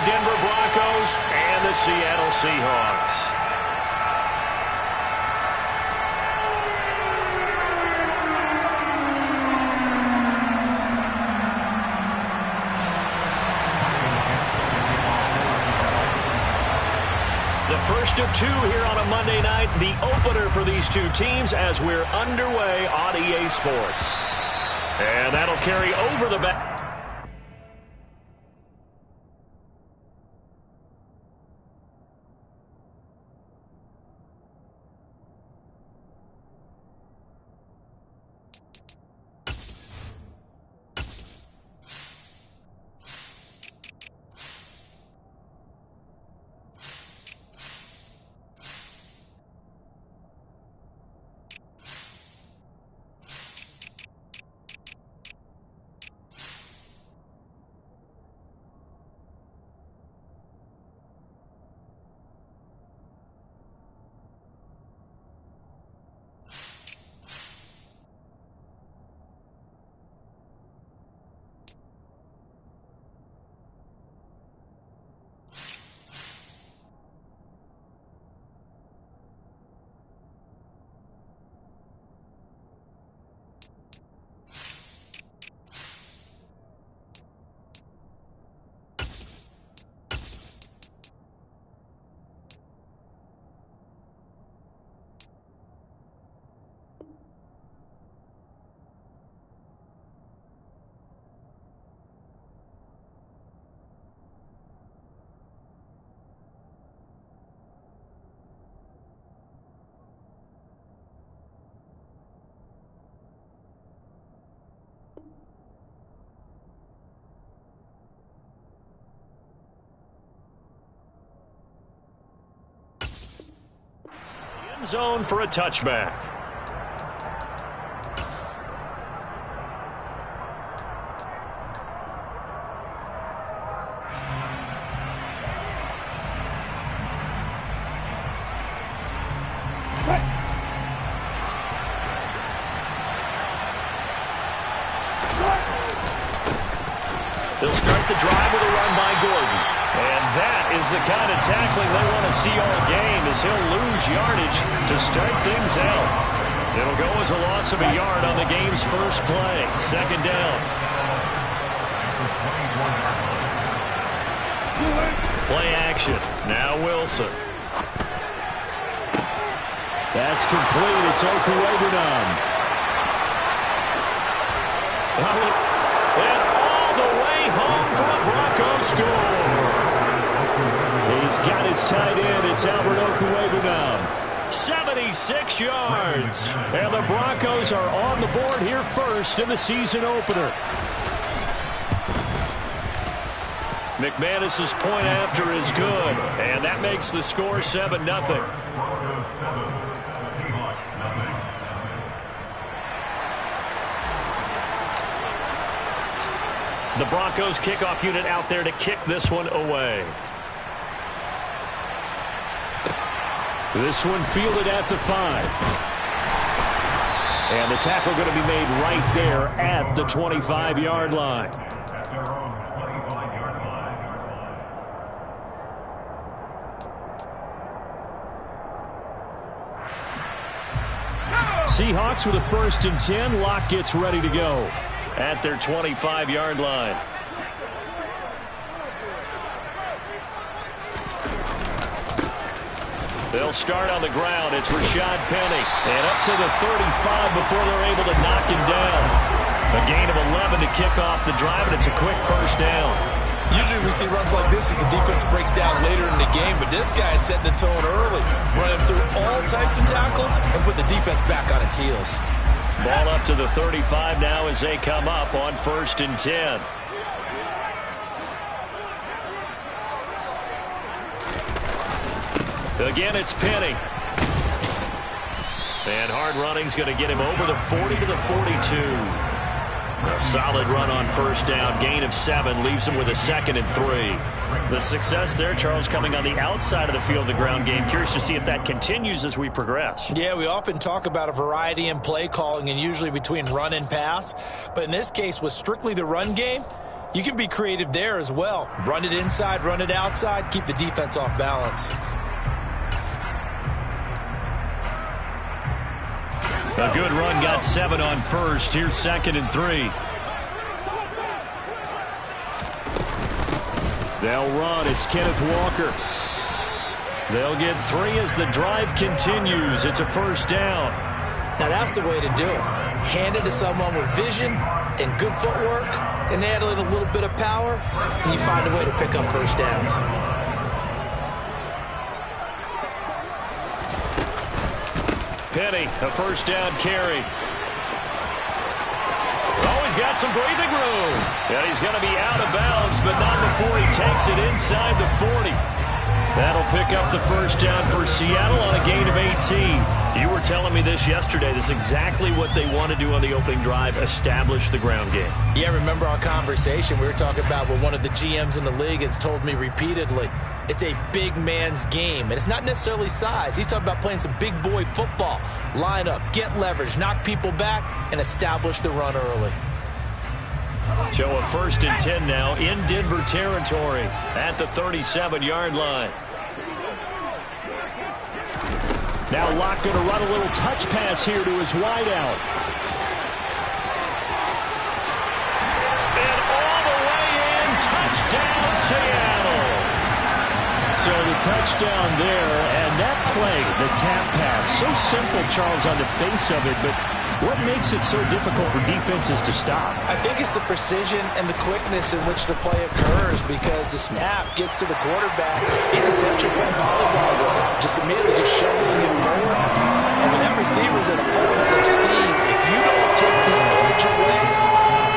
Denver Broncos and the Seattle Seahawks. The first of two here on a Monday night, the opener for these two teams as we're underway on EA Sports. And that'll carry over the back. Zone for a touchback. They'll start the drive with a run by Gordon. And that is the kind of tackling they want to see all game, as he'll lose yardage to start things out. It'll go as a loss of a yard on the game's first play. Second down. Play action. Now Wilson. That's complete. It's Okuwebunam. And all the way home for the Broncos score. He's got his tight end. It's Albert Okuwebunam. 76 yards. And the Broncos are on the board here first in the season opener. McManus's point after is good. And that makes the score 7-0. The Broncos kickoff unit out there to kick this one away. This one fielded at the 5. And the tackle going to be made right there at the 25-yard line. Seahawks with a 1st and 10. Locke gets ready to go at their 25-yard line. They'll start on the ground. It's Rashad Penny. And up to the 35 before they're able to knock him down. A gain of 11 to kick off the drive, and it's a quick first down. Usually we see runs like this as the defense breaks down later in the game, but this guy is setting the tone early, running through all types of tackles and put the defense back on its heels. Ball up to the 35 now as they come up on 1st and 10. Again, it's Penny. And hard running's going to get him over the 40 to the 42. A solid run on 1st down. Gain of 7 leaves him with a 2nd and 3. The success there, Charles, coming on the outside of the field, the ground game. Curious to see if that continues as we progress. Yeah, we often talk about a variety in play calling and usually between run and pass. But in this case, with strictly the run game, You can be creative there as well. Run it inside, run it outside, keep the defense off balance. A good run got 7 on first. Here's 2nd and 3. They'll run. It's Kenneth Walker. They'll get 3 as the drive continues. It's a first down. Now that's the way to do it. Hand it to someone with vision and good footwork, and add in a little bit of power, and you find a way to pick up first downs. Penny, a first down carry. Oh, he's got some breathing room. And he's going to be out of bounds, but not before he takes it inside the 40. That'll pick up the first down for Seattle on a gain of 18. You were telling me this yesterday. This is exactly what they want to do on the opening drive, establish the ground game. Yeah, remember our conversation? We were talking about what one of the GMs in the league has told me repeatedly. It's a big man's game, and it's not necessarily size. He's talking about playing some big boy football. Line up, get leverage, knock people back, and establish the run early. So a 1st and 10 now in Denver territory at the 37-yard line. Now Locke going to run a little touch pass here to his wideout. And all the way in, touchdown Seattle. So the touchdown there, and that play, the tap pass, so simple, Charles, on the face of it, but what makes it so difficult for defenses to stop? I think it's the precision and the quickness in which the play occurs, because the snap gets to the quarterback. He's essentially playing volleyball with it, just immediately just shoveling it forward. And when that receiver's at a full head of steam, if you don't take the edge away,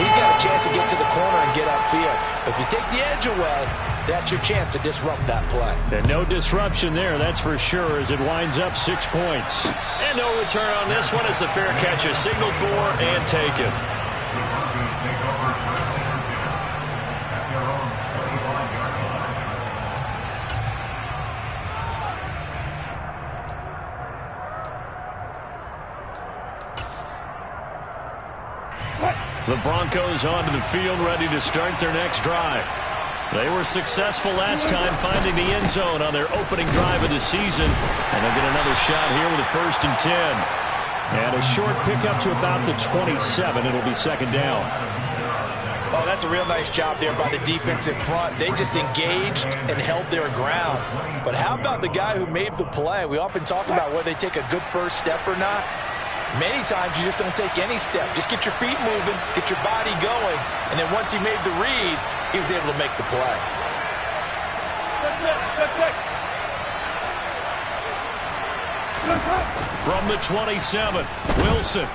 he's got a chance to get to the corner and get upfield. But if you take the edge away, that's your chance to disrupt that play. And no disruption there, that's for sure, as it winds up 6 points. And no return on this one as the fair catch is signaled for and taken. The Broncos onto the field, ready to start their next drive. They were successful last time finding the end zone on their opening drive of the season. And they'll get another shot here with a 1st and 10. And a short pickup to about the 27. It'll be 2nd down. Oh, that's a real nice job there by the defense in front. They just engaged and held their ground. But how about the guy who made the play? We often talk about whether they take a good first step or not. Many times you just don't take any step. Just get your feet moving, get your body going, and then once he made the read, he was able to make the play. From the 27, Wilson.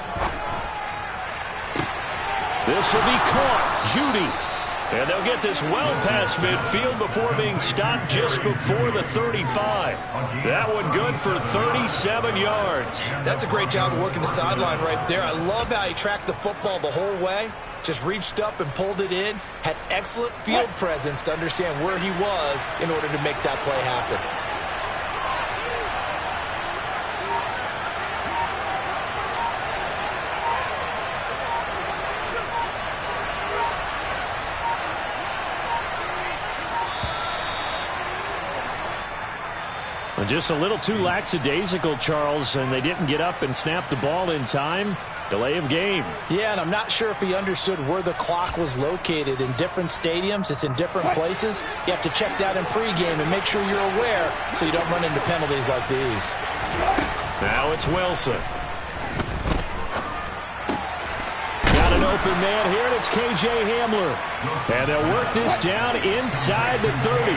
This will be caught. Judy. And they'll get this well past midfield before being stopped just before the 35. That one good for 37 yards. That's a great job of working the sideline right there. I love how he tracked the football the whole way. Just reached up and pulled it in. Had excellent field presence to understand where he was in order to make that play happen. Just a little too lackadaisical, Charles, and they didn't get up and snap the ball in time. Delay of game. Yeah, and I'm not sure if he understood where the clock was located. In different stadiums, it's in different places. You have to check that in pregame and make sure you're aware so you don't run into penalties like these. Now it's Wilson. Got an open man here, and it's K.J. Hamler. And they'll work this down inside the 30.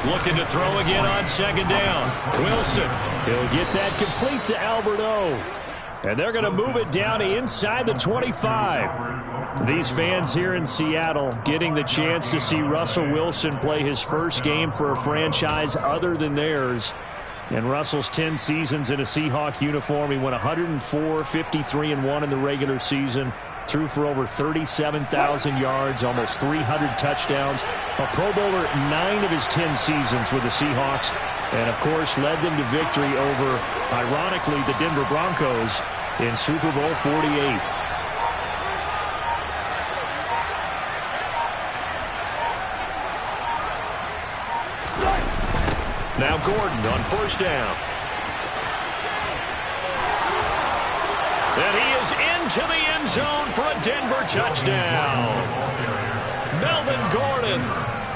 Looking to throw again on 2nd down. Wilson. He'll get that complete to Albert O. And they're going to move it down inside the 25. These fans here in Seattle getting the chance to see Russell Wilson play his first game for a franchise other than theirs. In Russell's 10 seasons in a Seahawk uniform, he went 104, 53-1 in the regular season. Threw for over 37,000 yards, almost 300 touchdowns. A Pro Bowler 9 of his 10 seasons with the Seahawks. And, of course, led them to victory over, ironically, the Denver Broncos in Super Bowl 48. Now Gordon on first down. And he is into the end zone for a Denver touchdown. Melvin Gordon,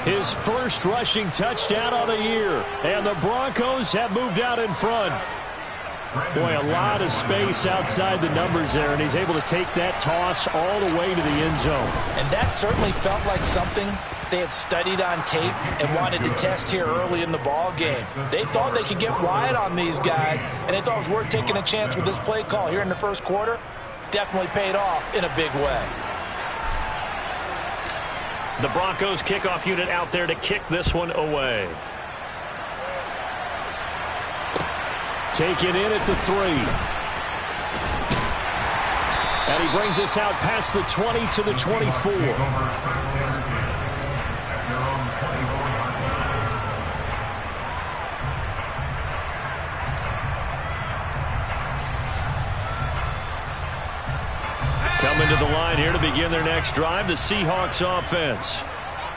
his first rushing touchdown of the year. And the Broncos have moved out in front. Boy, a lot of space outside the numbers there, and he's able to take that toss all the way to the end zone. And that certainly felt like something they had studied on tape and wanted to test here early in the ball game. They thought they could get wide on these guys, and they thought it was worth taking a chance with this play call here in the first quarter. Definitely paid off in a big way. The Broncos kickoff unit out there to kick this one away. Take it in at the 3. And he brings us out past the 20 to the 24. Coming to the line here to begin their next drive, the Seahawks offense.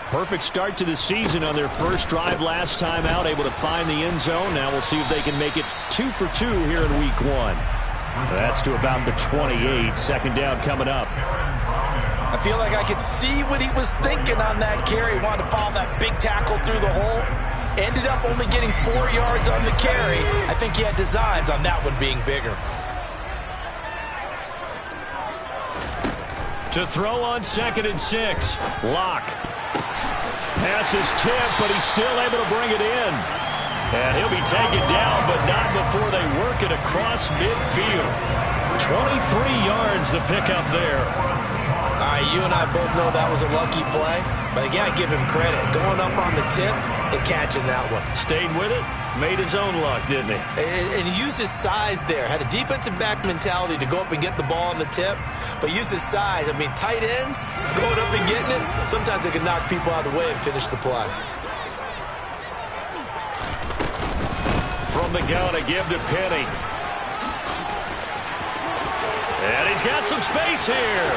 Perfect start to the season on their first drive last time out, able to find the end zone. Now we'll see if they can make it 2 for 2 here in week 1. That's to about the 28. Second down coming up. I feel like I could see what he was thinking on that carry. Wanted to follow that big tackle through the hole. Ended up only getting 4 yards on the carry. I think he had designs on that one being bigger. To throw on 2nd and 6. Lock. Pass is tipped, but he's still able to bring it in. And he'll be taken down, but not before they work it across midfield. 23 yards the pickup there. All right, you and I both know that was a lucky play. But again, I give him credit. Going up on the tip and catching that one. Stayed with it, made his own luck, didn't he? And he used his size there. Had a defensive back mentality to go up and get the ball on the tip. But used his size. I mean, tight ends, going up and getting it, sometimes they can knock people out of the way and finish the play. From the gun, a give to Penny. And he's got some space here.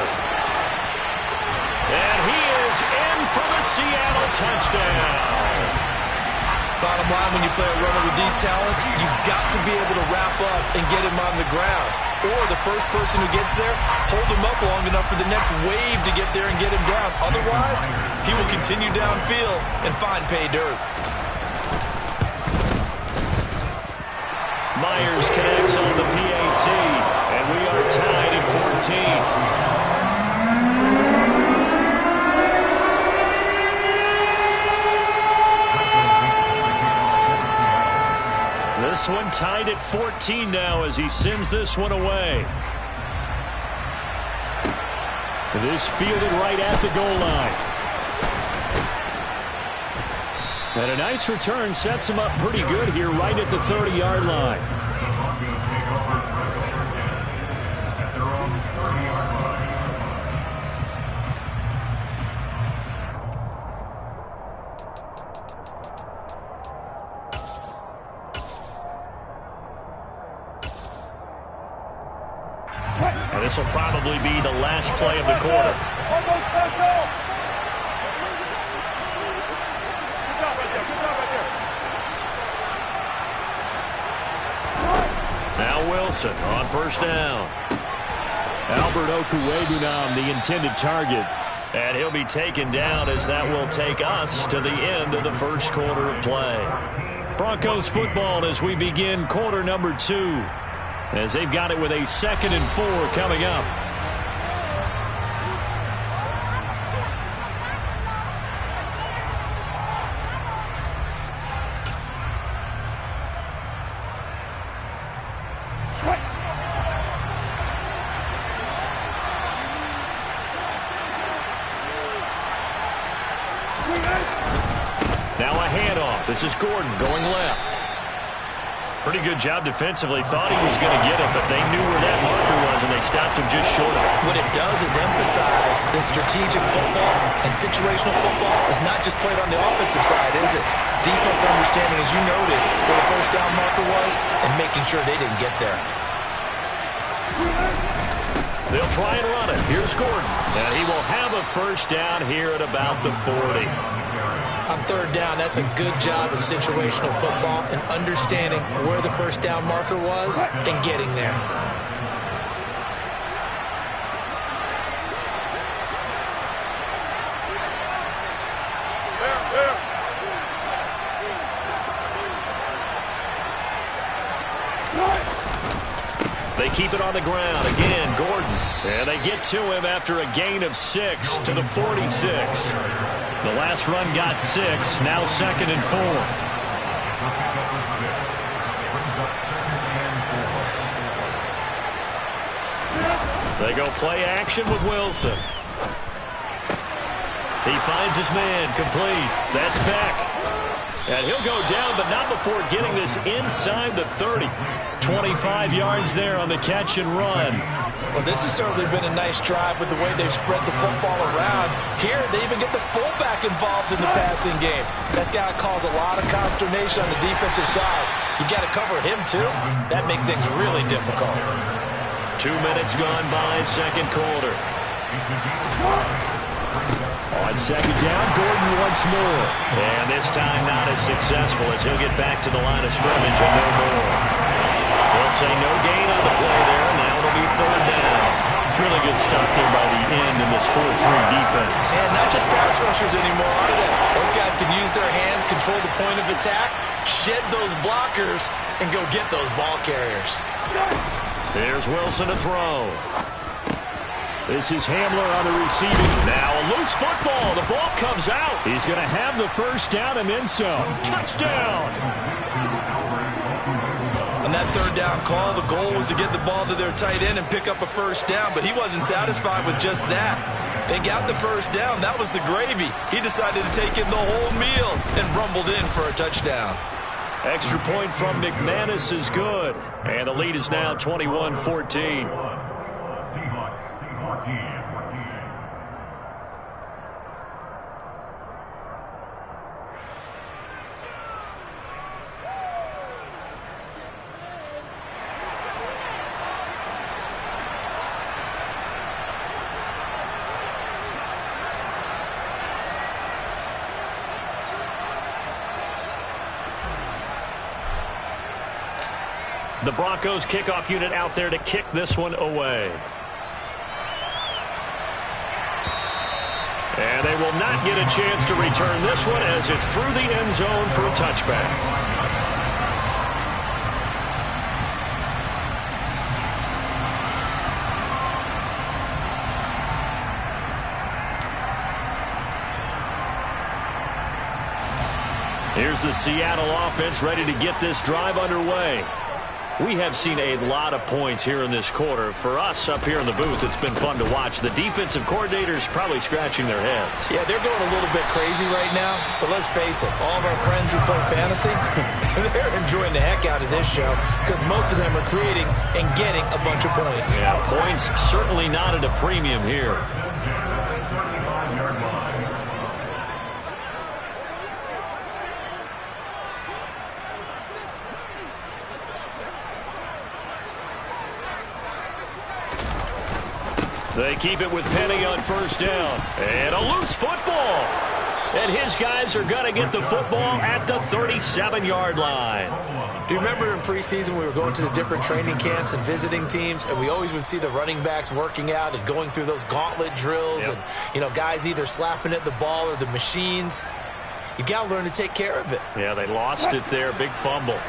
And he is in for the Seattle touchdown. Bottom line, when you play a runner with these talents, you've got to be able to wrap up and get him on the ground. Or the first person who gets there, hold him up long enough for the next wave to get there and get him down. Otherwise, he will continue downfield and find pay dirt. Myers connects on the PAT, and we are tied at 14. This one tied at 14 now as he sends this one away. This fielded right at the goal line. And a nice return sets him up pretty good here right at the 30-yard line. And this will probably be the last play of the quarter. Now Wilson on first down. Albert Okwuegbunam, the intended target. And he'll be taken down as that will take us to the end of the first quarter of play. Broncos football as we begin quarter number 2. As they've got it with a 2nd and 4 coming up. Now a handoff. This is Gordon going left. Pretty good job defensively. Thought he was going to get it, but they knew where that marker was, and they stopped him just short of it. What it does is emphasize that strategic football and situational football is not just played on the offensive side, is it? Defense understanding, as you noted, where the first down marker was and making sure they didn't get there. They'll try and run it. Here's Gordon. And he will have a first down here at about the 40. On third down, that's a good job of situational football and understanding where the first down marker was and getting there. They keep it on the ground. Again, Gordon. And they get to him after a gain of 6 to the 46. The last run got 6. Now 2nd and 4. They go play action with Wilson. He finds his man complete. That's Beck. And he'll go down, but not before getting this inside the 30. 25 yards there on the catch and run. Well, this has certainly been a nice drive with the way they've spread the football around. Here, they even get the fullback involved in the passing game. That's got to cause a lot of consternation on the defensive side. You got to cover him, too. That makes things really difficult. 2 minutes gone by, second quarter. On second down, Gordon once more. And this time not as successful as he'll get back to the line of scrimmage and no more. They'll say no gain on the play there. Now it'll be third down. Really good stop there by the end in this 4-3 defense. And not just pass rushers anymore, are they? Those guys can use their hands, control the point of attack, shed those blockers, and go get those ball carriers. There's Wilson to throw. This is Hamler on the receiving. Now a loose football. The ball comes out. He's going to have the first down and then some. Touchdown. On that third down call, the goal was to get the ball to their tight end and pick up a first down, but he wasn't satisfied with just that. They got the first down. That was the gravy. He decided to take in the whole meal and rumbled in for a touchdown. Extra point from McManus is good. And the lead is now 21-14. The Broncos kickoff unit out there to kick this one away. And they will not get a chance to return this one as it's through the end zone for a touchback. Here's the Seattle offense ready to get this drive underway. We have seen a lot of points here in this quarter. For us up here in the booth, it's been fun to watch. The defensive coordinators probably scratching their heads. Yeah, they're going a little bit crazy right now. But let's face it, all of our friends who play fantasy, they're enjoying the heck out of this show because most of them are creating and getting a bunch of points. Yeah, points certainly not at a premium here. They keep it with Penny on first down. And a loose football. And his guys are going to get the football at the 37-yard line. Do you remember in preseason we were going to the different training camps and visiting teams, and we always would see the running backs working out and going through those gauntlet drills, Yep. and, you know, guys either slapping at the ball or the machines. You got to learn to take care of it. Yeah, they lost it there. Big fumble.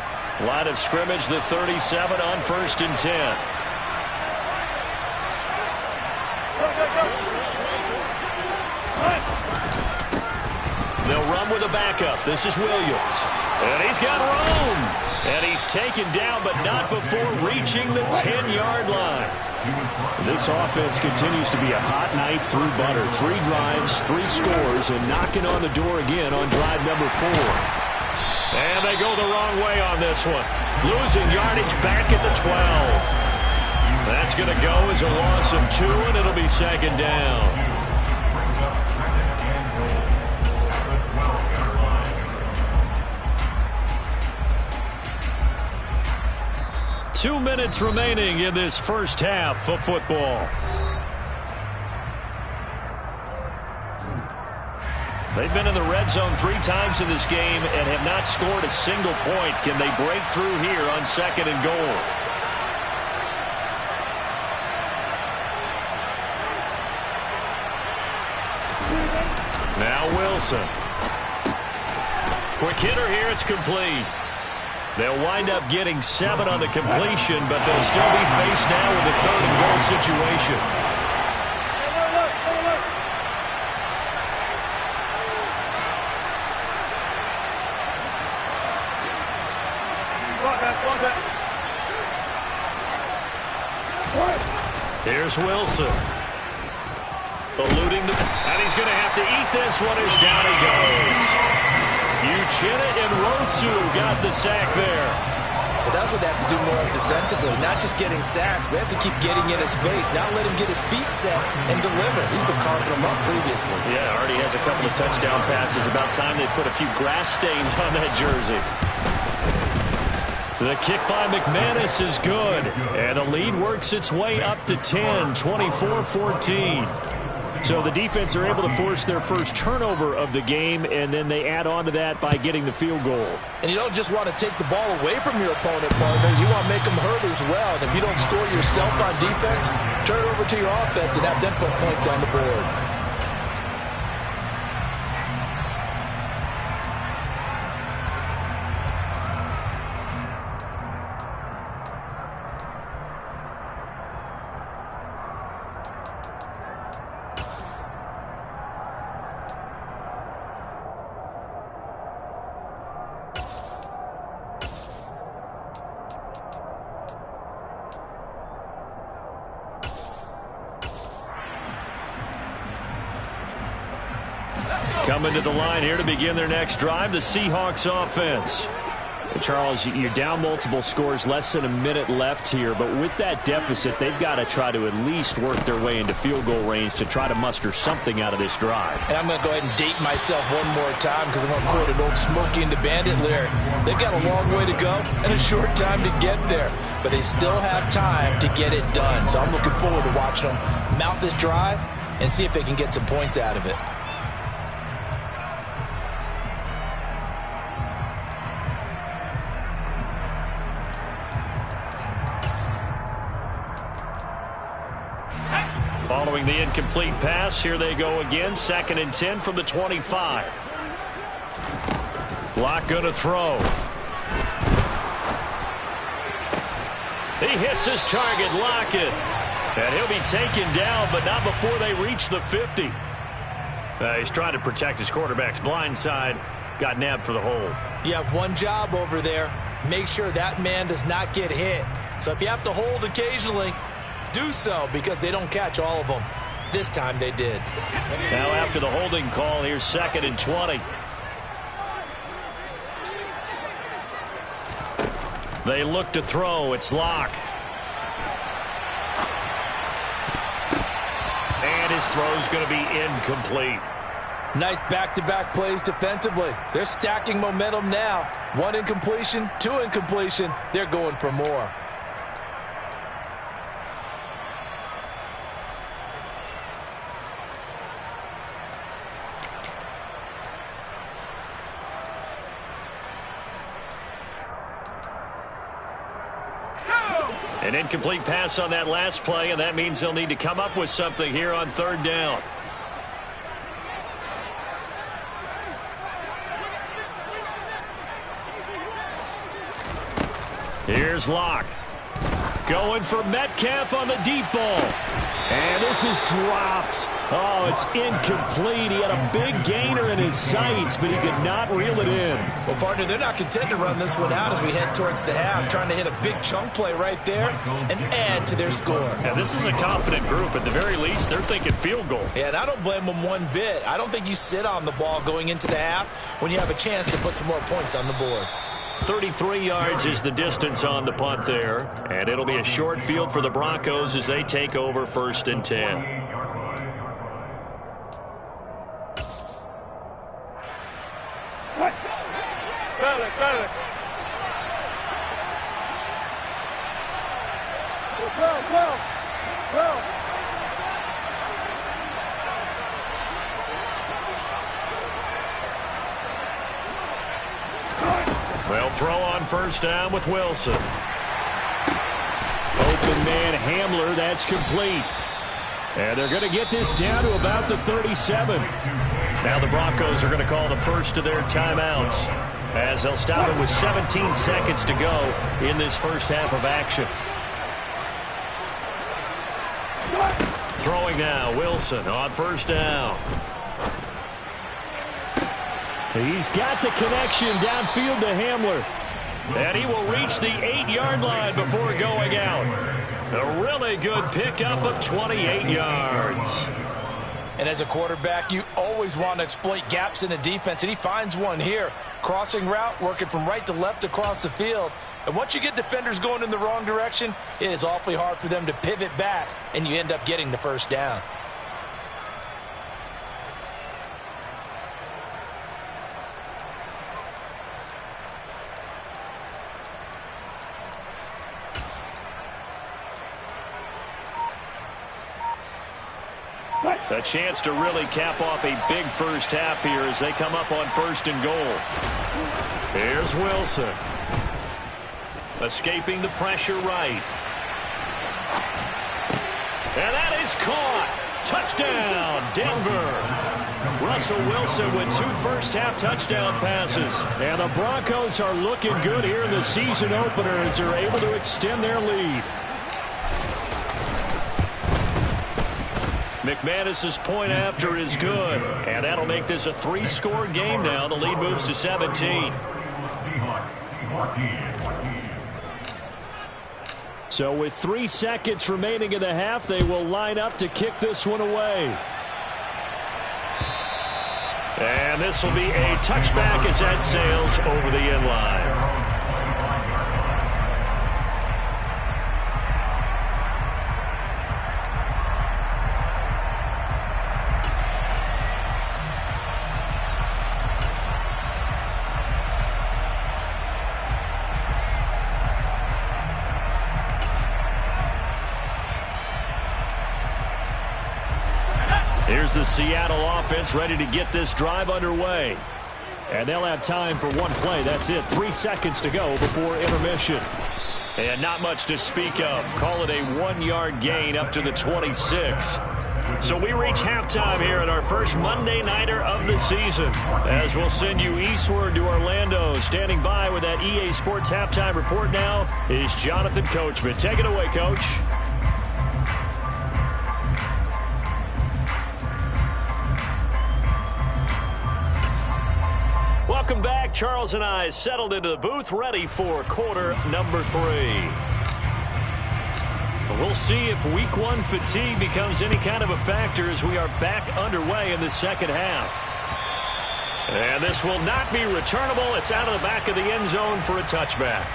Line of scrimmage, the 37 on 1st and 10. They'll run with a backup. This is Williams. And he's got room. And he's taken down, but not before reaching the 10-yard line. This offense continues to be a hot knife through butter. 3 drives, 3 scores, and knocking on the door again on drive number 4. And they go the wrong way on this one. Losing yardage back at the 12. That's going to go as a loss of 2, and it'll be 2nd down. 2 minutes remaining in this first half of football. They've been in the red zone 3 times in this game and have not scored a single point. Can they break through here on 2nd and goal? Now Wilson. Quick hitter here. It's complete. They'll wind up getting 7 on the completion, but they'll still be faced now with a 3rd and goal situation. Here's Wilson. Eluding and he's going to have to eat this one as down he goes. Uchenna and Rosu got the sack there. But that's what they have to do more of defensively, not just getting sacks, but they have to keep getting in his face, not let him get his feet set and deliver. He's been carving them up previously. Yeah, already has a couple of touchdown passes. About time they put a few grass stains on that jersey. The kick by McManus is good, and the lead works its way up to 10, 24-14. So the defense are able to force their first turnover of the game, and then they add on to that by getting the field goal. And you don't just want to take the ball away from your opponent, partner. You want to make them hurt as well. And if you don't score yourself on defense, turn it over to your offense and have them put points on the board. Coming to the line here to begin their next drive, the Seahawks offense. And Charles, you're down multiple scores, less than a minute left here, but with that deficit, they've got to try to at least work their way into field goal range to try to muster something out of this drive. And I'm going to go ahead and date myself one more time because I'm going to quote an old Smokey and the Bandit lyric. They've got a long way to go and a short time to get there, but they still have time to get it done. So I'm looking forward to watching them mount this drive and see if they can get some points out of it. Following the incomplete pass, here they go again. 2nd and 10 from the 25. Lock going to throw. He hits his target, Lockett. And he'll be taken down, but not before they reach the 50. He's trying to protect his quarterback's blind side. Got nabbed for the hold. You have one job over there. Make sure that man does not get hit. So if you have to hold occasionally, do so, because they don't catch all of them. This time they did. Now after the holding call, here's 2nd and 20. They look to throw. It's Locke. And his throw's going to be incomplete. Nice back-to-back plays defensively. They're stacking momentum now. 1 incompletion, 2 incompletion. They're going for more. An incomplete pass on that last play, and that means they'll need to come up with something here on 3rd down. Here's Locke. Going for Metcalf on the deep ball. And this is dropped. Oh, it's incomplete. He had a big gainer in his sights, but he could not reel it in. Well, partner, they're not content to run this one out as we head towards the half, trying to hit a big chunk play right there and add to their score. Yeah, this is a confident group. At the very least, they're thinking field goal. Yeah, and I don't blame them one bit. I don't think you sit on the ball going into the half when you have a chance to put some more points on the board. 33 yards is the distance on the punt there, and it'll be a short field for the Broncos as they take over 1st and 10. They'll throw on first down with Wilson. Open man Hamler, that's complete. And they're going to get this down to about the 37. Now the Broncos are going to call the first of their timeouts, as they'll stop it with 17 seconds to go in this first half of action. Throwing now, Wilson on first down. He's got the connection downfield to Hamler. And he will reach the 8-yard line before going out. A really good pickup of 28 yards. And as a quarterback, you always want to exploit gaps in the defense, and he finds one here. Crossing route, working from right to left across the field. And once you get defenders going in the wrong direction, it is awfully hard for them to pivot back, and you end up getting the first down. A chance to really cap off a big first half here as they come up on first and goal. Here's Wilson. Escaping the pressure right. And that is caught. Touchdown, Denver. Russell Wilson with 2 first-half touchdown passes. And the Broncos are looking good here in the season opener as they're able to extend their lead. McManus's point after is good, and that'll make this a 3-score game now. The lead moves to 17. So with 3 seconds remaining in the half, they will line up to kick this one away. And this will be a touchback as that sails over the end line. Here's the Seattle offense ready to get this drive underway. And they'll have time for one play. That's it. 3 seconds to go before intermission. And not much to speak of. Call it a 1-yard gain up to the 26. So we reach halftime here at our first Monday Nighter of the season. As we'll send you eastward to Orlando. Standing by with that EA Sports halftime report now is Jonathan Coachman. Take it away, Coach. Welcome back. Charles and I settled into the booth, ready for quarter number 3. We'll see if week 1 fatigue becomes any kind of a factor as we are back underway in the second half. And this will not be returnable. It's out of the back of the end zone for a touchback.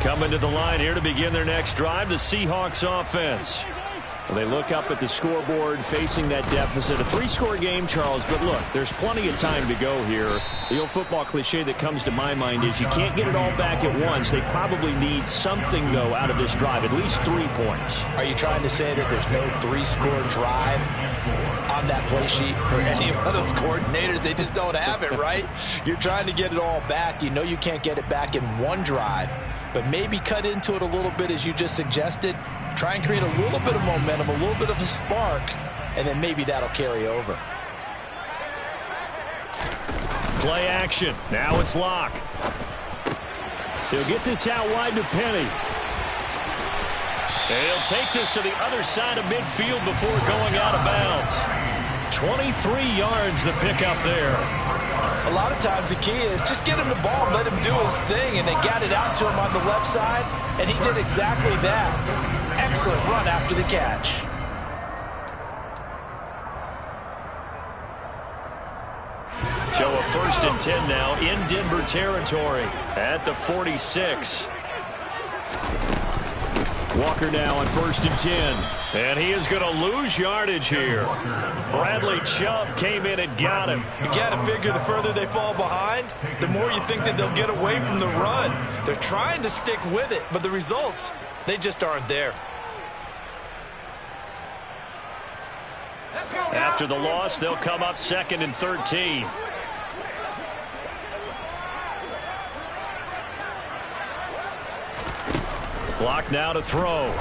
Coming to the line here to begin their next drive, the Seahawks offense. Well, they look up at the scoreboard facing that deficit. A 3-score game, Charles, but look, there's plenty of time to go here. The old football cliche that comes to my mind is you can't get it all back at once. They probably need something, though, out of this drive, at least 3 points. Are you trying to say that there's no 3-score drive on that play sheet for any one of those coordinators? They just don't have it, right? You're trying to get it all back. You know you can't get it back in one drive. But maybe cut into it a little bit as you just suggested. Try and create a little bit of momentum, a little bit of a spark, and then maybe that'll carry over. Play action. Now it's Locke. He'll get this out wide to Penny. And he'll take this to the other side of midfield before going out of bounds. 23 yards the pickup there. A lot of times the key is just get him the ball and let him do his thing, and they got it out to him on the left side, and he did exactly that. Excellent run after the catch. So a 1st and 10 now in Denver territory at the 46. Walker now on 1st and 10. And he is going to lose yardage here. Bradley Chubb came in and got him. You got to figure the further they fall behind, the more you think that they'll get away from the run. They're trying to stick with it, but the results, they just aren't there. After the loss, they'll come up 2nd and 13. Block now to throw.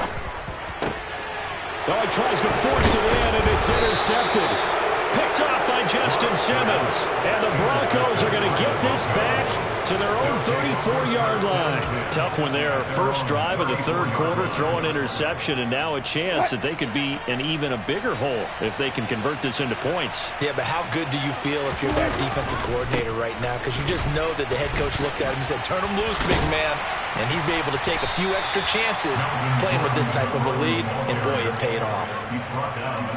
Oh, he tries to force it in, and it's intercepted. Picked off by Justin Simmons. And the Broncos are going to get this back to their own 34-yard line. Tough when their first drive of the 3rd quarter, throw an interception, and now a chance that they could be in even a bigger hole if they can convert this into points. Yeah, but how good do you feel if you're that defensive coordinator right now? Because you just know that the head coach looked at him and said, turn him loose, big man. And he'd be able to take a few extra chances playing with this type of a lead, and boy, it paid off.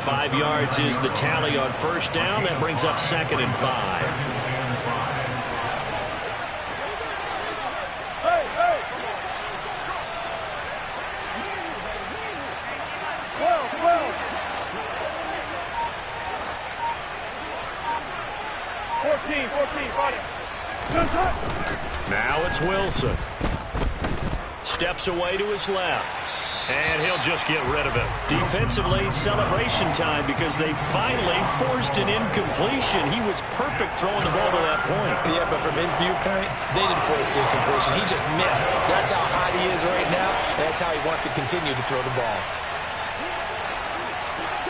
5 yards is the tally on 1st down. That brings up 2nd and 5. Now it's Wilson. Steps away to his left. And he'll just get rid of it. Defensively, celebration time because they finally forced an incompletion. He was perfect throwing the ball to that point. Yeah, but from his viewpoint, they didn't force the incompletion. He just missed. That's how hot he is right now, and that's how he wants to continue to throw the ball.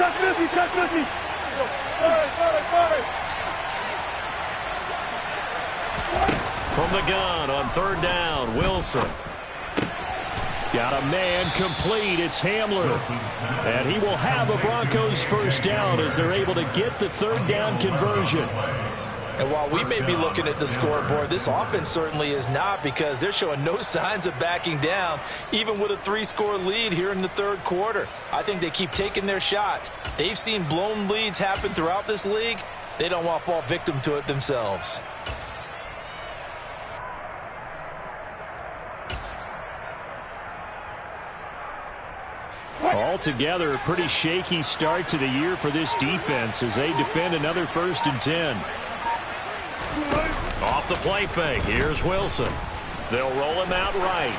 Touch 50, touch 50. From the gun on 3rd down, Wilson. Got a man complete. It's Hamler. And he will have a Broncos 1st down as they're able to get the 3rd down conversion. And while we may be looking at the scoreboard, this offense certainly is not, because they're showing no signs of backing down, even with a 3-score lead here in the 3rd quarter. I think they keep taking their shots. They've seen blown leads happen throughout this league. They don't want to fall victim to it themselves. Altogether, a pretty shaky start to the year for this defense as they defend another 1st and 10. Off the play fake. Here's Wilson. They'll roll him out right.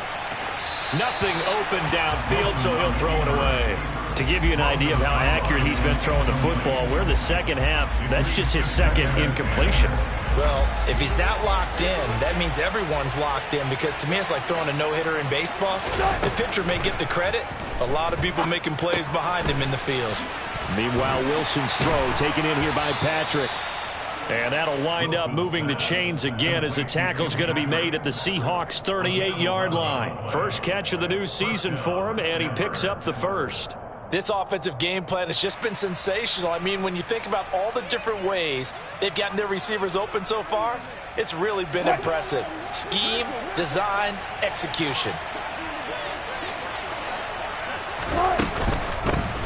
Nothing open downfield, so he'll throw it away. To give you an idea of how accurate he's been throwing the football, we're in the 2nd half. That's just his 2nd incompletion. Well, if he's that locked in, that means everyone's locked in, because to me it's like throwing a no-hitter in baseball. The pitcher may get the credit. A lot of people making plays behind him in the field. Meanwhile, Wilson's throw taken in here by Patrick. And that'll wind up moving the chains again as the tackle's going to be made at the Seahawks' 38-yard line. First catch of the new season for him, and he picks up the 1st. This offensive game plan has just been sensational. I mean, when you think about all the different ways they've gotten their receivers open so far, it's really been impressive. Scheme, design, execution.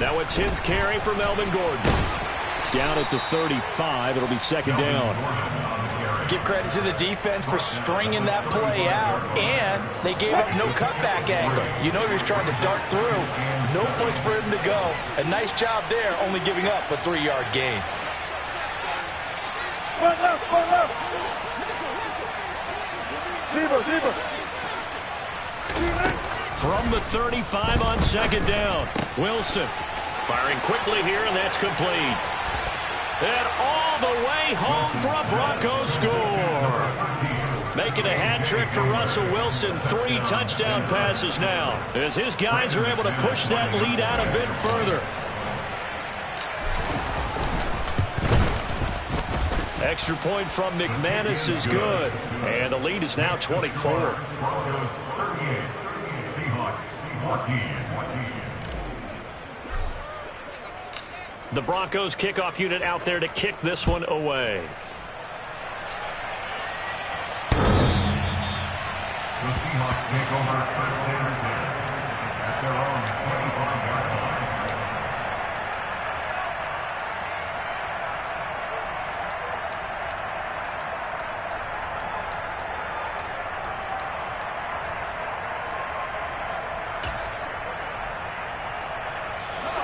Now a 10th carry for Melvin Gordon. Down at the 35, it'll be 2nd down. Give credit to the defense for stringing that play out, and they gave up no cutback angle. You know he was trying to dart through. No place for him to go. A nice job there, only giving up a 3-yard gain. One left, one left. Zebra. From the 35 on 2nd down, Wilson firing quickly here, and that's complete. And all the way home for a Broncos score. Making a hat trick for Russell Wilson. 3 touchdown passes now as his guys are able to push that lead out a bit further. Extra point from McManus is good. And the lead is now 24. Broncos 38, Seahawks 14. The Broncos kickoff unit out there to kick this one away. The Seahawks take over 1st and 10 at their own 25-yard line.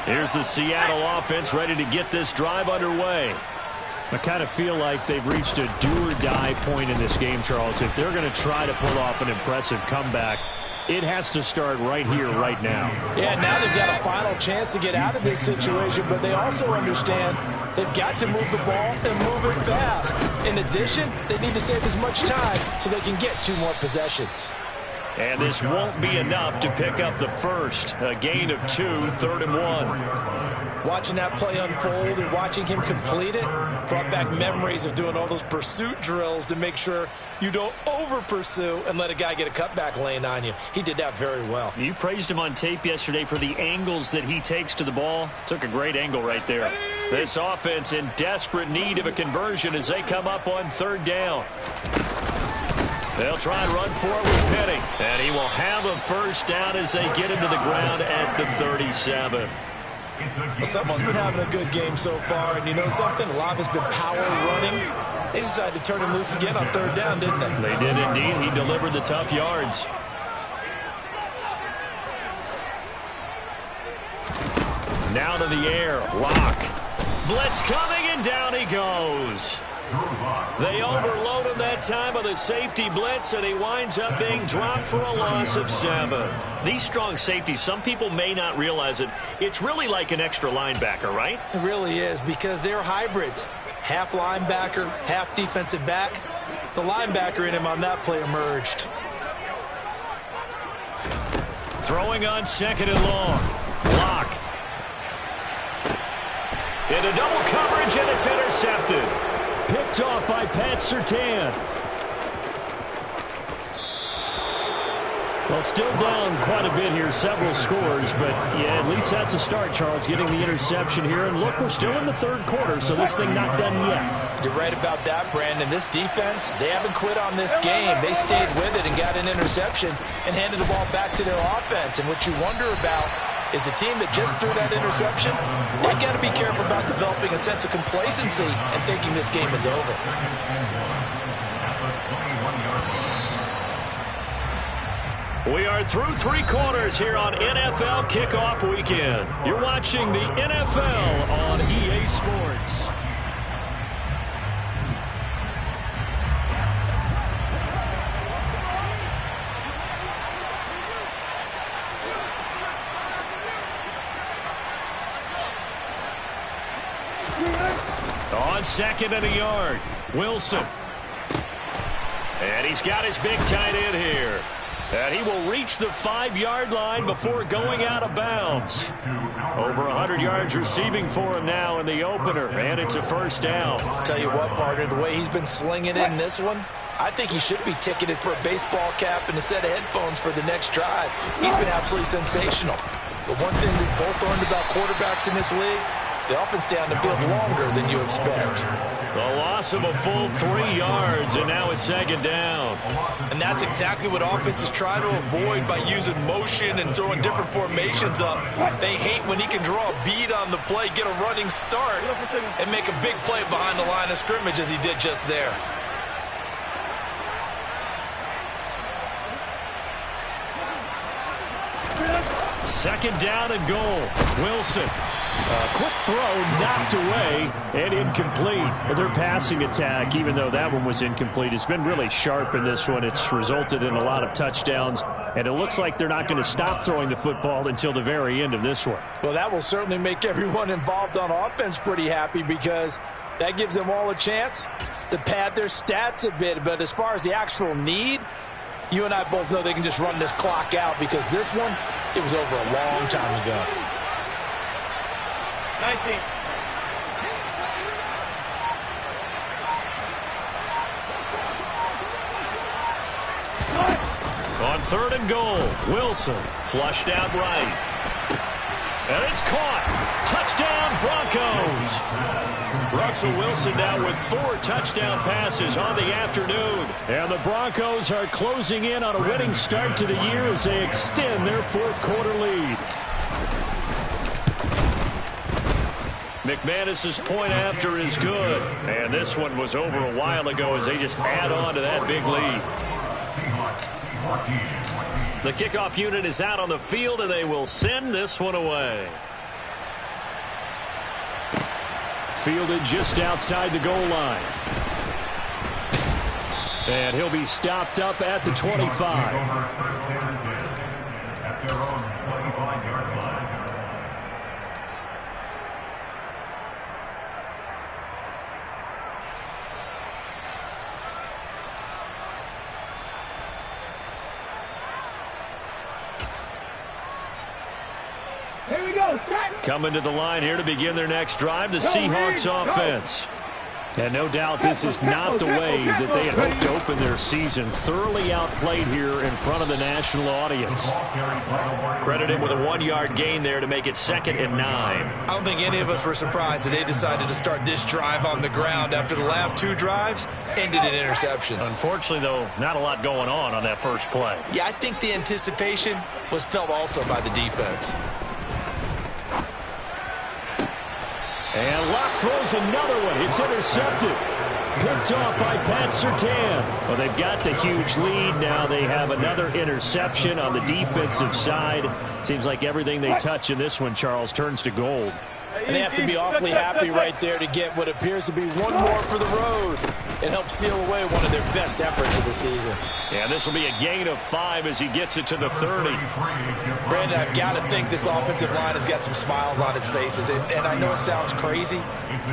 Here's the Seattle offense ready to get this drive underway. I kind of feel like they've reached a do-or-die point in this game, Charles. If they're going to try to pull off an impressive comeback, it has to start right here, right now. Yeah, now they've got a final chance to get out of this situation, but they also understand they've got to move the ball and move it fast. In addition, they need to save as much time so they can get 2 more possessions. And this won't be enough to pick up the first. A gain of 2, 3rd and 1. Watching that play unfold and watching him complete it brought back memories of doing all those pursuit drills to make sure you don't over-pursue and let a guy get a cutback lane on you. He did that very well. You praised him on tape yesterday for the angles that he takes to the ball. Took a great angle right there. This offense in desperate need of a conversion as they come up on 3rd down. They'll try and run for it with Penny. And he will have a first down as they get into the ground at the 37. Well, someone's been having a good game so far, and you know something? A lot has been power running. They decided to turn him loose again on 3rd down, didn't they? They did indeed. He delivered the tough yards. Now to the air. Lock. Blitz coming, and down he goes. They overload him that time with a safety blitz, and he winds up being dropped for a loss of 7. These strong safeties, some people may not realize it. It's really like an extra linebacker, right? It really is, because they're hybrids. Half linebacker, half defensive back. The linebacker in him on that play emerged. Throwing on 2nd and long. Lock. Into double coverage, and it's intercepted. Picked off by Pat Surtain. Well, still down quite a bit here, several scores, but yeah, at least that's a start, Charles, getting the interception here. And look, we're still in the 3rd quarter, so this thing not done yet. You're right about that, Brandon. This defense, they haven't quit on this game. They stayed with it and got an interception and handed the ball back to their offense. And what you wonder about is the team that just threw that interception, they got to be careful about developing a sense of complacency and thinking this game is over. We are through 3 quarters here on NFL Kickoff Weekend. You're watching the NFL on EA Sports. On 2nd and a yard, Wilson. And he's got his big tight end here. And he will reach the 5-yard line before going out of bounds. Over 100 yards receiving for him now in the opener, and it's a first down. Tell you what, partner, the way he's been slinging in this one, I think he should be ticketed for a baseball cap and a set of headphones for the next drive. He's been absolutely sensational. But one thing we've both learned about quarterbacks in this league, they often stay on the field longer than you expect. The loss of a full 3 yards, and now it's 2nd down. And that's exactly what offenses try to avoid by using motion and throwing different formations up. They hate when he can draw a bead on the play, get a running start, and make a big play behind the line of scrimmage as he did just there. Second down and goal. Wilson. Quick throw, knocked away, and incomplete. But their passing attack, even though that one was incomplete, has been really sharp in this one. It's resulted in a lot of touchdowns, and it looks like they're not going to stop throwing the football until the very end of this one. Well, that will certainly make everyone involved on offense pretty happy, because that gives them all a chance to pad their stats a bit. But as far as the actual need, you and I both know they can just run this clock out, because this one, it was over a long time ago. 19. On 3rd and goal, Wilson flushed out right. And it's caught. Touchdown, Broncos. Russell Wilson now with 4 touchdown passes on the afternoon. And the Broncos are closing in on a winning start to the year as they extend their 4th quarter lead. McManus's point after is good. And this one was over a while ago as they just add on to that big lead. The kickoff unit is out on the field, and they will send this one away. Fielded just outside the goal line. And he'll be stopped up at the 25. At their own 25-yard line. Here we go. Coming to the line here to begin their next drive, the Seahawks offense. And no doubt this is not the way that they had hoped to open their season. Thoroughly outplayed here in front of the national audience. Credited with a 1-yard gain there to make it 2nd and 9. I don't think any of us were surprised that they decided to start this drive on the ground after the last 2 drives ended in interceptions. Unfortunately, though, not a lot going on that first play. Yeah, I think the anticipation was felt also by the defense. And Locke throws another one. It's intercepted. Picked off by Pat Surtain. Well, they've got the huge lead. Now they have another interception on the defensive side. Seems like everything they touch in this one, Charles, turns to gold. And they have to be awfully happy right there to get what appears to be one more for the road. It helps seal away one of their best efforts of the season. Yeah, this will be a gain of 5 as he gets it to the 30. Brandon, I've got to think this offensive line has got some smiles on its faces. And I know it sounds crazy,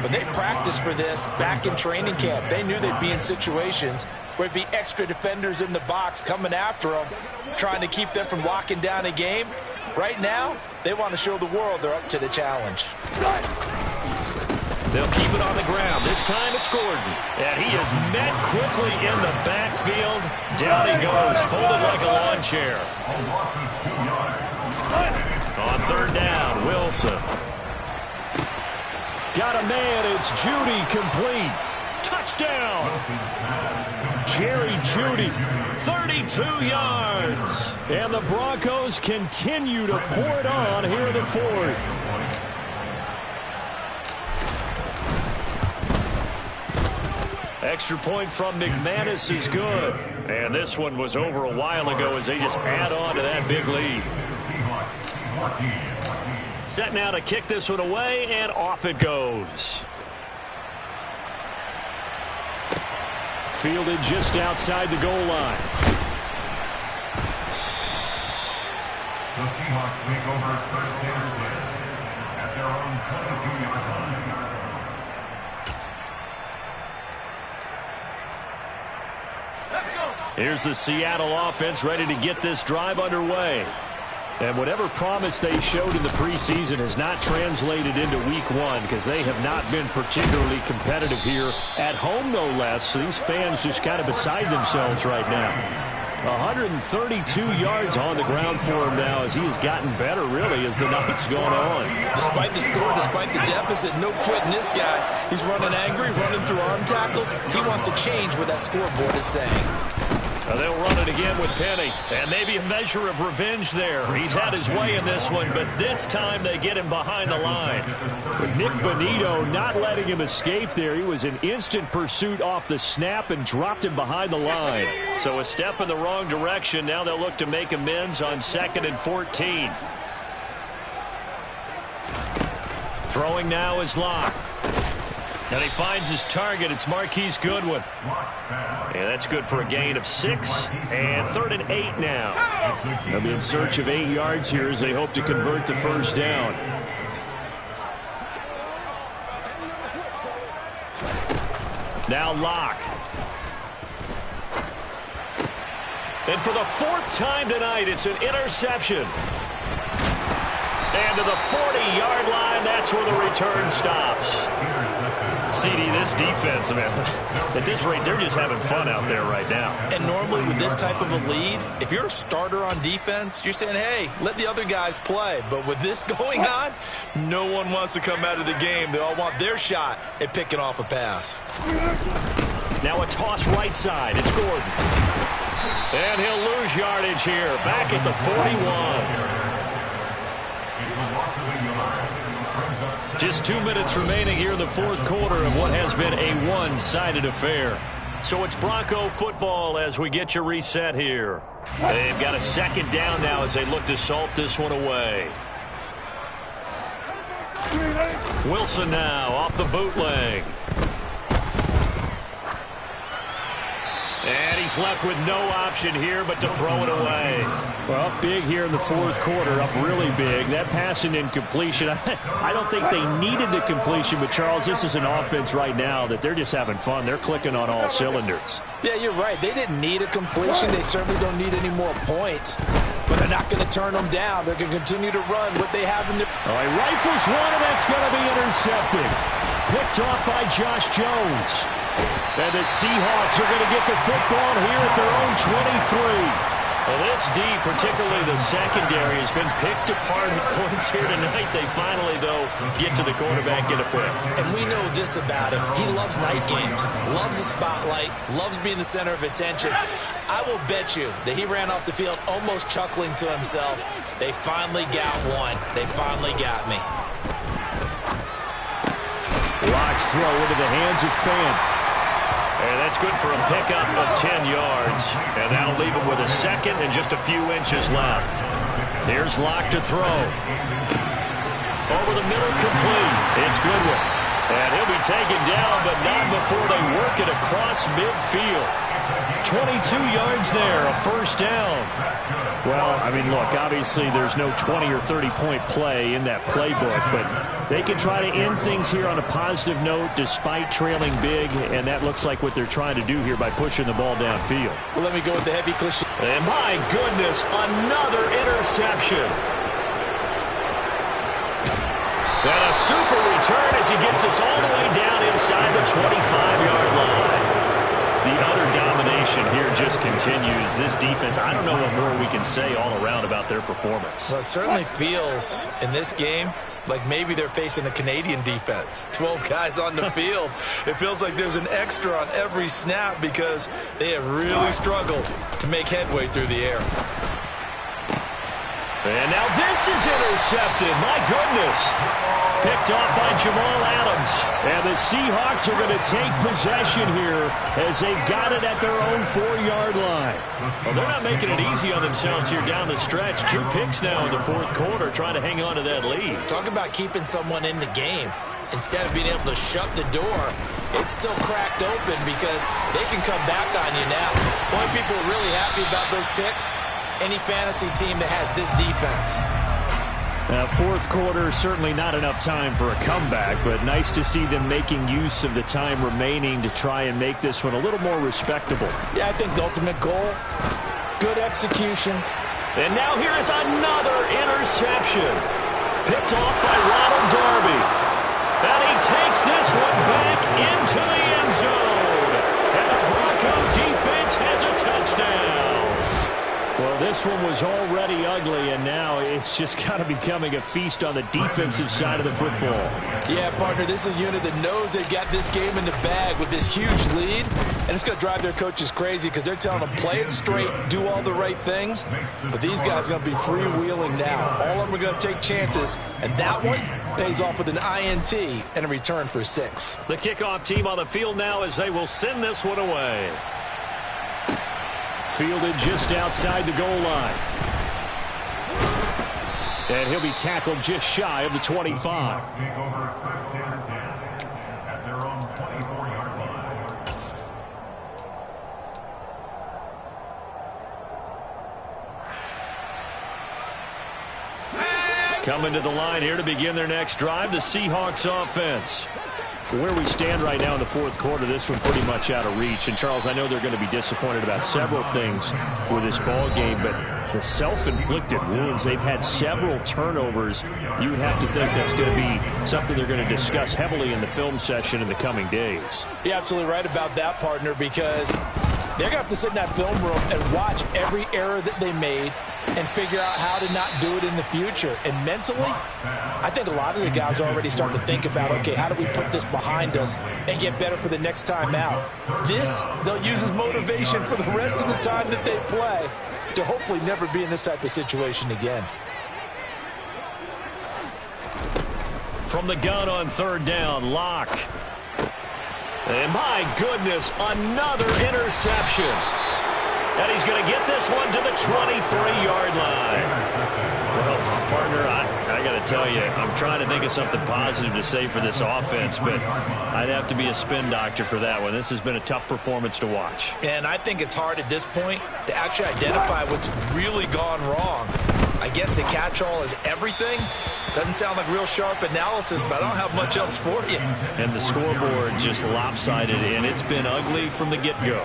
but they practiced for this back in training camp. They knew they'd be in situations where it'd be extra defenders in the box coming after them, trying to keep them from locking down a game. Right now, they want to show the world they're up to the challenge. They'll keep it on the ground. This time it's Gordon. And he is met quickly in the backfield. Down he goes, folded like a lawn chair. On 3rd down, Wilson. Got a man, it's Judy, complete. Touchdown! Jerry Judy, 32 yards. And the Broncos continue to pour it on here in the 4th. Extra point from McManus is good. And this one was over a while ago as they just add on to that big lead. Set now to kick this one away, and off it goes. Fielded just outside the goal line. The Seahawks make over 1st and 10 at their own 22-yard line. Here's the Seattle offense ready to get this drive underway. And whatever promise they showed in the preseason has not translated into week 1 because they have not been particularly competitive here at home, no less. So these fans just kind of beside themselves right now. 132 yards on the ground for him now as he has gotten better, really, as the night's gone on. Despite the score, despite the deficit, no quitting this guy. He's running angry, running through arm tackles. He wants to change what that scoreboard is saying. They'll run it again with Penny, and maybe a measure of revenge there. He's had his way in this one, but this time they get him behind the line. But Nick Bonito not letting him escape there. He was in instant pursuit off the snap and dropped him behind the line. So a step in the wrong direction. Now they'll look to make amends on 2nd and 14. Throwing now is Locke. And he finds his target. It's Marquise Goodwin. And that's good for a gain of 6. And 3rd and 8 now. They'll be in search of 8 yards here as they hope to convert the first down. Now Locke. And for the 4th time tonight, it's an interception. And to the 40-yard line, that's where the return stops. CD, this defense, man, at this rate, they're just having fun out there right now. And normally with this type of a lead, if you're a starter on defense, you're saying, hey, let the other guys play. But with this going on, no one wants to come out of the game. They all want their shot at picking off a pass. Now a toss right side. It's Gordon. And he'll lose yardage here. Back at the 41. Just 2 minutes remaining here in the 4th quarter of what has been a one-sided affair. So it's Bronco football as we get you reset here. They've got a 2nd down now as they look to salt this one away. Wilson now off the bootleg. And he's left with no option here but to throw it away. Well, big here in the fourth quarter, up really big. That pass and incompletion, I don't think they needed the completion, but Charles, this is an offense right now that they're just having fun. They're clicking on all cylinders. Yeah, you're right. They didn't need a completion. They certainly don't need any more points. But they're not going to turn them down. They're going to continue to run what they have in their... All right, rifles one, and that's going to be intercepted. Picked off by Josh Jones. And the Seahawks are going to get the football here at their own 23. Well, this D, particularly the secondary, has been picked apart at points here tonight. They finally, though, get to the quarterback, get a pick. And we know this about him. He loves night games, loves the spotlight, loves being the center of attention. I will bet you that he ran off the field almost chuckling to himself. They finally got one. They finally got me. Locks throw into the hands of Fan. And that's good for a pickup of 10 yards. And that'll leave him with a second and just a few inches left. Here's Locke to throw. Over the middle, complete. It's Goodwin. And he'll be taken down, but not before they work it across midfield. 22 yards there, a first down. Well, I mean, look, obviously there's no 20 or 30-point play in that playbook, but they can try to end things here on a positive note despite trailing big, and that looks like what they're trying to do here by pushing the ball downfield. Well, let me go with the heavy cliche. And my goodness, another interception. And a super return as he gets us all the way down inside the 25-yard line. The utter domination here just continues. This defense, I don't know what more we can say all around about their performance. Well, it certainly feels in this game like maybe they're facing a Canadian defense. 12 guys on the field. It feels like there's an extra on every snap because they have really struggled to make headway through the air. And now this is intercepted. My goodness. Picked off by Jamal Adams. And the Seahawks are going to take possession here as they've got it at their own 4-yard line. Well, they're not making it easy on themselves here down the stretch. 2 picks now in the fourth quarter trying to hang on to that lead. Talk about keeping someone in the game. Instead of being able to shut the door, it's still cracked open because they can come back on you now. Boy, people are really happy about those picks. Any fantasy team that has this defense. Fourth quarter, certainly not enough time for a comeback, but nice to see them making use of the time remaining to try and make this one a little more respectable. Yeah, I think the ultimate goal, good execution. And now here is another interception. Picked off by Ronald Darby. And he takes this one back into the end zone. And the Bronco defense has a touchdown. Well, this one was already ugly, and now it's just kind of becoming a feast on the defensive side of the football. Yeah, partner, this is a unit that knows they've got this game in the bag with this huge lead, and it's going to drive their coaches crazy because they're telling them play it straight, do all the right things, but these guys are going to be freewheeling now. All of them are going to take chances, and that one pays off with an INT and a return for 6. The kickoff team on the field now as they will send this one away. Fielded just outside the goal line. And he'll be tackled just shy of the 25. Coming to the line here to begin their next drive, the Seahawks offense. Where we stand right now in the fourth quarter, this one pretty much out of reach. And, Charles, I know they're going to be disappointed about several things with this ball game, but the self-inflicted wounds, they've had several turnovers. You would have to think that's going to be something they're going to discuss heavily in the film session in the coming days. You're absolutely right about that, partner, because they're going to have to sit in that film room and watch every error that they made and figure out how to not do it in the future. And mentally, I think a lot of the guys are already starting to think about, okay, how do we put this behind us and get better for the next time out? This, they'll use as motivation for the rest of the time that they play to hopefully never be in this type of situation again. From the gun on third down, Locke. And my goodness, another interception. And he's going to get this one to the 23-yard line. Well, partner, I I got to tell you, I'm trying to think of something positive to say for this offense, but I'd have to be a spin doctor for that one. This has been a tough performance to watch. And I think it's hard at this point to actually identify what's really gone wrong. I guess the catch-all is everything. Doesn't sound like real sharp analysis, but I don't have much else for you. And the scoreboard just lopsided, and it's been ugly from the get-go.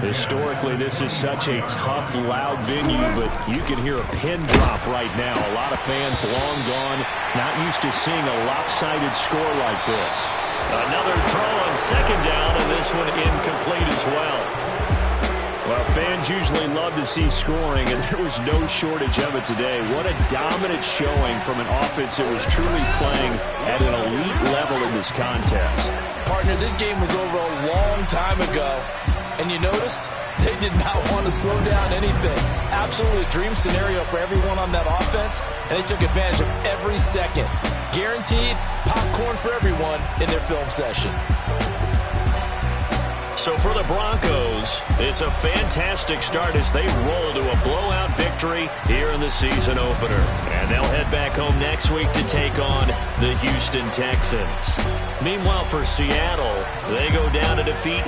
Historically, this is such a tough, loud venue, but you can hear a pin drop right now. A lot of fans long gone, not used to seeing a lopsided score like this. Another throw on second down, and this one incomplete as well. Well, fans usually love to see scoring, and there was no shortage of it today. What a dominant showing from an offense that was truly playing at an elite level in this contest. Partner, this game was over a long time ago, and you noticed they did not want to slow down anything. Absolutely a dream scenario for everyone on that offense, and they took advantage of every second. Guaranteed popcorn for everyone in their film session. So for the Broncos, it's a fantastic start as they roll to a blowout victory here in the season opener. And they'll head back home next week to take on the Houston Texans. Meanwhile, for Seattle, they go down to defeat